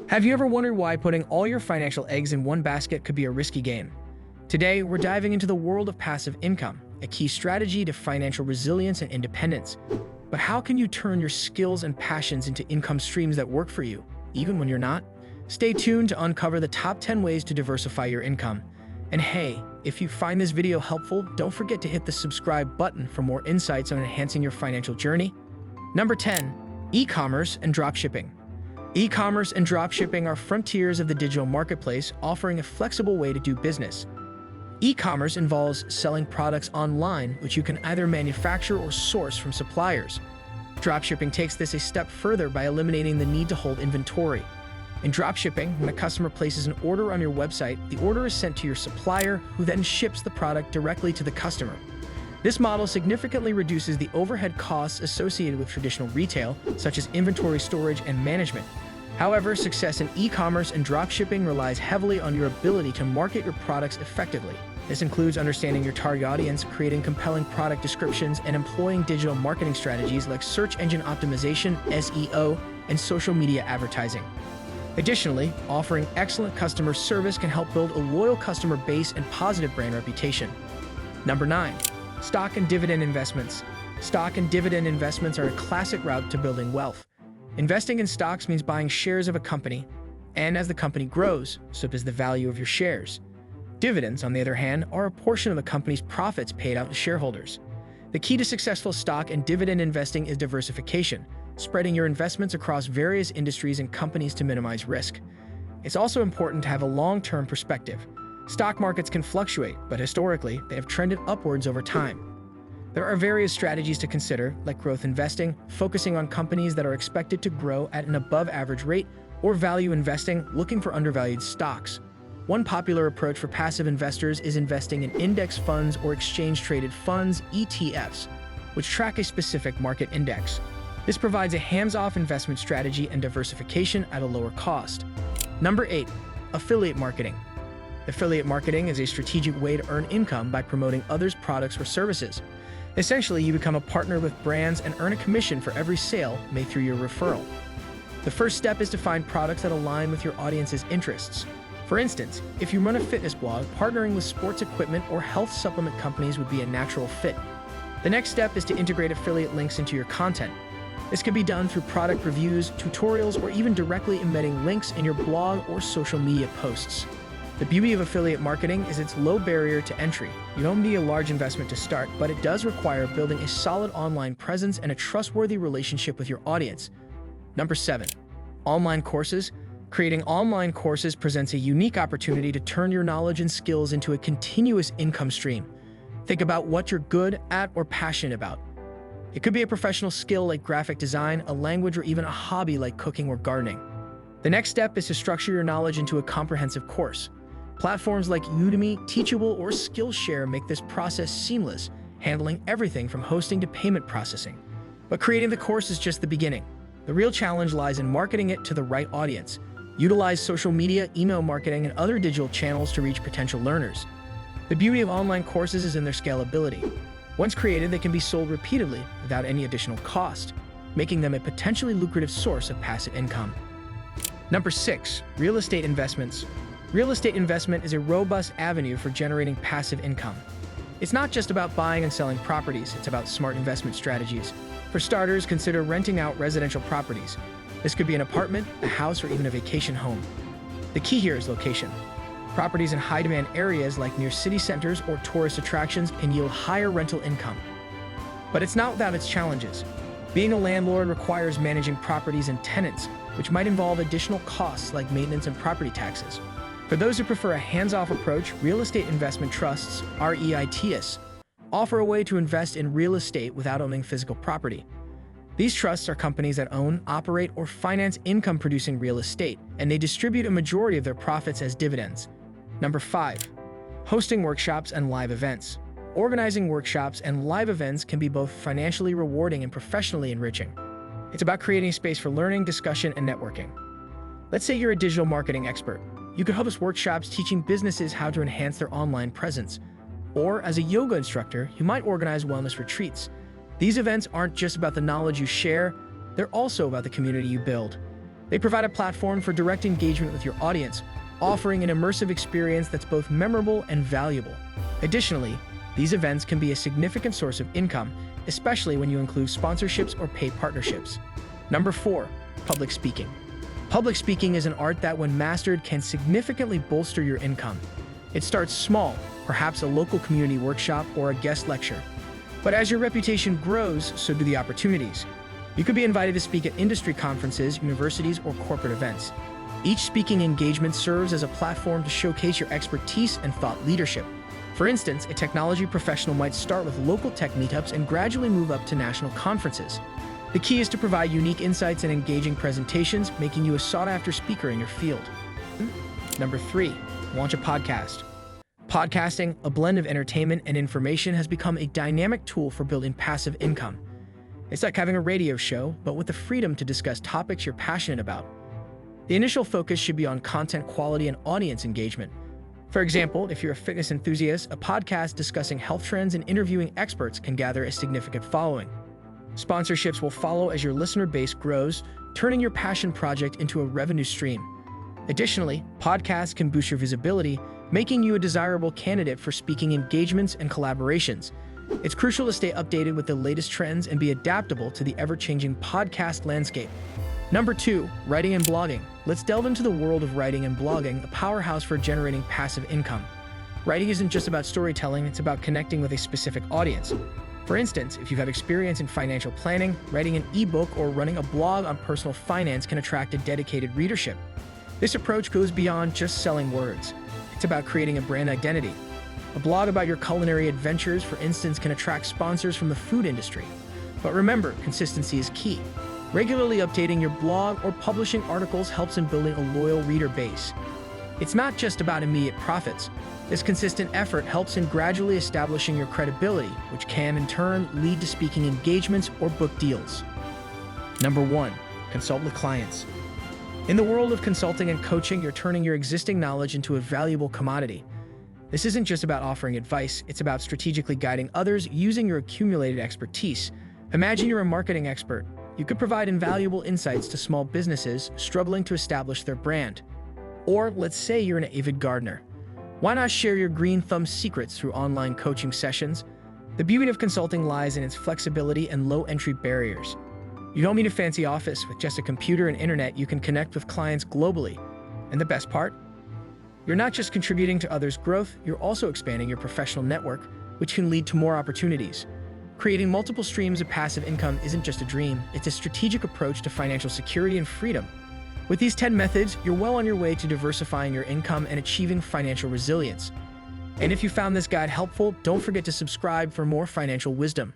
Have you ever wondered why putting all your financial eggs in one basket could be a risky game? Today, we're diving into the world of passive income, a key strategy to financial resilience and independence. But how can you turn your skills and passions into income streams that work for you, even when you're not? Stay tuned to uncover the top 10 ways to diversify your income. And hey, if you find this video helpful, don't forget to hit the subscribe button for more insights on enhancing your financial journey. Number 10. E-commerce and dropshipping. E-commerce and dropshipping are frontiers of the digital marketplace, offering a flexible way to do business. E-commerce involves selling products online, which you can either manufacture or source from suppliers. Dropshipping takes this a step further by eliminating the need to hold inventory. In dropshipping, when a customer places an order on your website, the order is sent to your supplier, who then ships the product directly to the customer. This model significantly reduces the overhead costs associated with traditional retail, such as inventory storage and management. However, success in e-commerce and dropshipping relies heavily on your ability to market your products effectively. This includes understanding your target audience, creating compelling product descriptions, and employing digital marketing strategies like search engine optimization, SEO, and social media advertising. Additionally, offering excellent customer service can help build a loyal customer base and positive brand reputation. Number 9. Stock and dividend investments. Stock and dividend investments are a classic route to building wealth. Investing in stocks means buying shares of a company, and as the company grows, so does the value of your shares. Dividends, on the other hand, are a portion of the company's profits paid out to shareholders. The key to successful stock and dividend investing is diversification, spreading your investments across various industries and companies to minimize risk. It's also important to have a long-term perspective. Stock markets can fluctuate, but historically, they have trended upwards over time. There are various strategies to consider, like growth investing, focusing on companies that are expected to grow at an above-average rate, or value investing, looking for undervalued stocks. One popular approach for passive investors is investing in index funds or exchange-traded funds, ETFs, which track a specific market index. This provides a hands-off investment strategy and diversification at a lower cost. Number 8. Affiliate marketing. Affiliate marketing is a strategic way to earn income by promoting others' products or services. Essentially, you become a partner with brands and earn a commission for every sale made through your referral. The first step is to find products that align with your audience's interests. For instance, if you run a fitness blog, partnering with sports equipment or health supplement companies would be a natural fit. The next step is to integrate affiliate links into your content. This can be done through product reviews, tutorials, or even directly embedding links in your blog or social media posts. The beauty of affiliate marketing is its low barrier to entry. You don't need a large investment to start, but it does require building a solid online presence and a trustworthy relationship with your audience. Number 7. Online courses. Creating online courses presents a unique opportunity to turn your knowledge and skills into a continuous income stream. Think about what you're good at or passionate about. It could be a professional skill like graphic design, a language, or even a hobby like cooking or gardening. The next step is to structure your knowledge into a comprehensive course. Platforms like Udemy, Teachable, or Skillshare make this process seamless, handling everything from hosting to payment processing. But creating the course is just the beginning. The real challenge lies in marketing it to the right audience. Utilize social media, email marketing, and other digital channels to reach potential learners. The beauty of online courses is in their scalability. Once created, they can be sold repeatedly without any additional cost, making them a potentially lucrative source of passive income. Number 6. Real estate investments. Real estate investment is a robust avenue for generating passive income. It's not just about buying and selling properties, it's about smart investment strategies. For starters, consider renting out residential properties. This could be an apartment, a house, or even a vacation home. The key here is location. Properties in high-demand areas like near city centers or tourist attractions can yield higher rental income. But it's not without its challenges. Being a landlord requires managing properties and tenants, which might involve additional costs like maintenance and property taxes. For those who prefer a hands-off approach, real estate investment trusts, REITs, offer a way to invest in real estate without owning physical property. These trusts are companies that own, operate, or finance income-producing real estate, and they distribute a majority of their profits as dividends. Number 5. Hosting workshops and live events. Organizing workshops and live events can be both financially rewarding and professionally enriching. It's about creating space for learning, discussion, and networking. Let's say you're a digital marketing expert. You could host workshops teaching businesses how to enhance their online presence. Or as a yoga instructor, you might organize wellness retreats. These events aren't just about the knowledge you share, they're also about the community you build. They provide a platform for direct engagement with your audience, offering an immersive experience that's both memorable and valuable. Additionally, these events can be a significant source of income, especially when you include sponsorships or paid partnerships. Number 4, public speaking. Public speaking is an art that, when mastered, can significantly bolster your income. It starts small, perhaps a local community workshop or a guest lecture. But as your reputation grows, so do the opportunities. You could be invited to speak at industry conferences, universities, or corporate events. Each speaking engagement serves as a platform to showcase your expertise and thought leadership. For instance, a technology professional might start with local tech meetups and gradually move up to national conferences. The key is to provide unique insights and engaging presentations, making you a sought-after speaker in your field. Number 3, launch a podcast. Podcasting, a blend of entertainment and information, has become a dynamic tool for building passive income. It's like having a radio show, but with the freedom to discuss topics you're passionate about. The initial focus should be on content quality and audience engagement. For example, if you're a fitness enthusiast, a podcast discussing health trends and interviewing experts can gather a significant following. Sponsorships will follow as your listener base grows, turning your passion project into a revenue stream. Additionally, podcasts can boost your visibility, making you a desirable candidate for speaking engagements and collaborations. It's crucial to stay updated with the latest trends and be adaptable to the ever-changing podcast landscape. Number 2, writing and blogging. Let's delve into the world of writing and blogging, a powerhouse for generating passive income. Writing isn't just about storytelling, it's about connecting with a specific audience. For instance, if you have experience in financial planning, writing an ebook or running a blog on personal finance can attract a dedicated readership. This approach goes beyond just selling words. It's about creating a brand identity. A blog about your culinary adventures, for instance, can attract sponsors from the food industry. But remember, consistency is key. Regularly updating your blog or publishing articles helps in building a loyal reader base. It's not just about immediate profits. This consistent effort helps in gradually establishing your credibility, which can, in turn, lead to speaking engagements or book deals. Number 1, consult with clients. In the world of consulting and coaching, you're turning your existing knowledge into a valuable commodity. This isn't just about offering advice, it's about strategically guiding others using your accumulated expertise. Imagine you're a marketing expert. You could provide invaluable insights to small businesses struggling to establish their brand. Or let's say you're an avid gardener. Why not share your green thumb secrets through online coaching sessions? The beauty of consulting lies in its flexibility and low entry barriers. You don't need a fancy office. With just a computer and internet, you can connect with clients globally. And the best part? You're not just contributing to others' growth, you're also expanding your professional network, which can lead to more opportunities. Creating multiple streams of passive income isn't just a dream, it's a strategic approach to financial security and freedom. With these 10 methods, you're well on your way to diversifying your income and achieving financial resilience. And if you found this guide helpful, don't forget to subscribe for more financial wisdom.